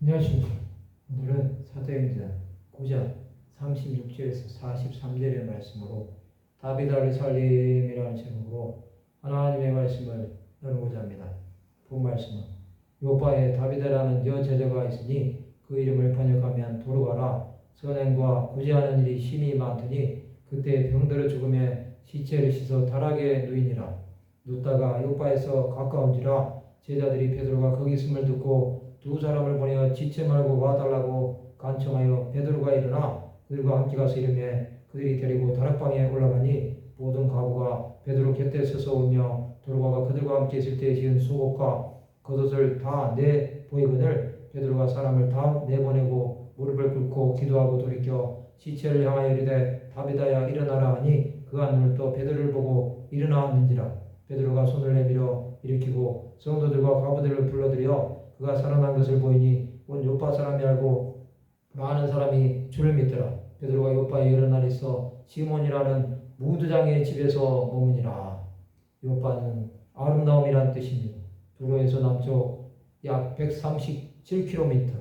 안녕하십니까. 오늘은 사도행전 9장 36절에서 43절의 말씀으로 다비다를 살림이라는 제목으로 하나님의 말씀을 나누고자 합니다. 본 말씀은 요바에 다비다라는 여제자가 있으니 그 이름을 번역하면 도르가라. 선행과 구제하는 일이 심히 많더니 그때 병들어 죽음에 시체를 씻어 다락에 누이니라. 눕다가 요바에서 가까운지라 제자들이 베드로가 거기 있음을 듣고 두 사람을 보내어 지체 말고 와달라고 간청하여 베드로가 일어나 그들과 함께 가서 이르매 그들이 데리고 다락방에 올라가니 모든 가부가 베드로 곁에 서서 울며 도르가가 그들과 함께 있을 때 지은 속옷과 겉옷을 다 내보이거늘 베드로가 사람을 다 내보내고 무릎을 꿇고 기도하고 돌이켜 시체를 향하여 이르되 다비다야 일어나라 하니 그가 눈을 떠 베드로를 보고 일어나는지라. 베드로가 손을 내밀어 일으키고 성도들과 가부들을 불러들여 그가 살아난 것을 보이니 온 요파 사람이 알고 많은 사람이 주를 믿더라. 베드로가 요파에 여러 날 있어 시몬이라는 무두장의 집에서 머무니라. 요파는 아름다움이란 뜻입니다. 두로에서 남쪽 약 137km,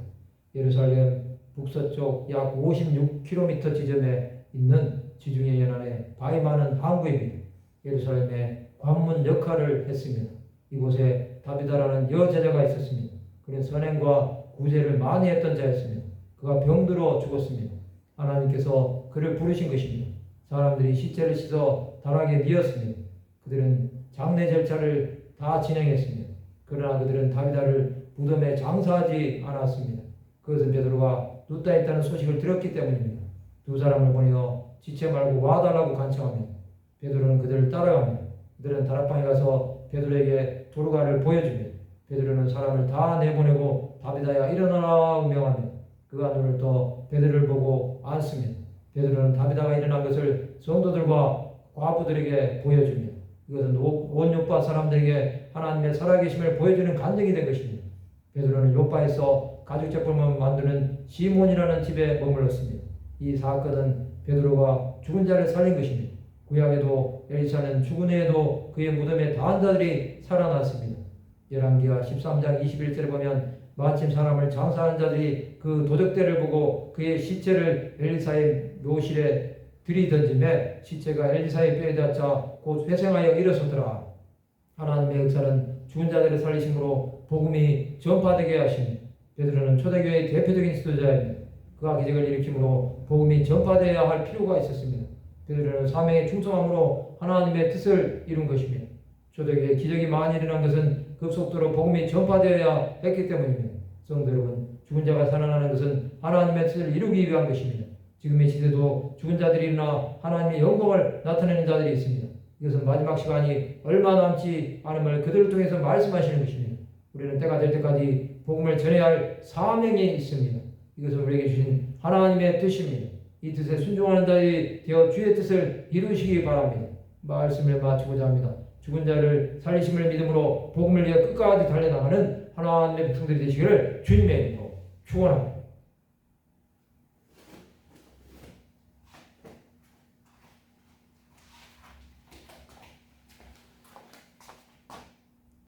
예루살렘 북서쪽 약 56km 지점에 있는 지중해 연안의 바위 많은 항구입니다. 예루살렘의 관문 역할을 했습니다. 이곳에 다비다라는 여제자가 있었습니다. 그는 선행과 구제를 많이 했던 자였습니다. 그가 병들어 죽었습니다. 하나님께서 그를 부르신 것입니다. 사람들이 시체를 씻어 다락에 뉘었습니다. 그들은 장례 절차를 다 진행했습니다. 그러나 그들은 다비다를 무덤에 장사하지 않았습니다. 그것은 베드로가 눕다 있다는 소식을 들었기 때문입니다. 두 사람을 보내어 지체 말고 와달라고 간청합니다. 베드로는 그들을 따라갑니다. 그들은 다락방에 가서 베드로에게 도르가를 보여줍니다. 베드로는 사람을 다 내보내고 다비다야 일어나라 명합니다. 그가 눈을 떠 베드로를 보고 앉습니다. 베드로는 다비다가 일어난 것을 성도들과 과부들에게 보여줍니다. 이것은 온 요파 사람들에게 하나님의 살아계심을 보여주는 간증이 된 것입니다. 베드로는 요파에서 가죽제품을 만드는 시몬이라는 집에 머물렀습니다. 이 사건은 베드로가 죽은 자를 살린 것입니다. 구약에도 엘리사는 죽은 해에도 그의 무덤에 다한 자들이 살아났습니다. 열왕기하 13장 21절에 보면 마침 사람을 장사하는 자들이 그 도적대를 보고 그의 시체를 엘리사의 묘실에 들이던짐에 시체가 엘리사의 뼈에 닿자 곧 회생하여 일어서더라. 하나님의 역사는 죽은 자들을 살리심으로 복음이 전파되게 하십니다. 베드로는 초대교회의 대표적인 지도자입니다. 그가 기적을 일으킴으로 복음이 전파되어야 할 필요가 있었습니다. 베드로는 사명에 충성함으로 하나님의 뜻을 이룬 것입니다. 초대교회에 기적이 많이 일어난 것은 급속도로 복음이 전파되어야 했기 때문입니다. 성도 여러분, 죽은 자가 살아나는 것은 하나님의 뜻을 이루기 위한 것입니다. 지금의 시대도 죽은 자들이 일어나 하나님의 영광을 나타내는 자들이 있습니다. 이것은 마지막 시간이 얼마 남지 않음을 그들을 통해서 말씀하시는 것입니다. 우리는 때가 될 때까지 복음을 전해야 할 사명이 있습니다. 이것은 우리에게 주신 하나님의 뜻입니다. 이 뜻에 순종하는 자들이 되어 주의 뜻을 이루시기 바랍니다. 말씀을 마치고자 합니다. 죽은 자를 살리심을 믿음으로 복음을 위해 끝까지 달려나가는 하나님의 백성들이 되시기를 주님의 이름으로 축원합니다.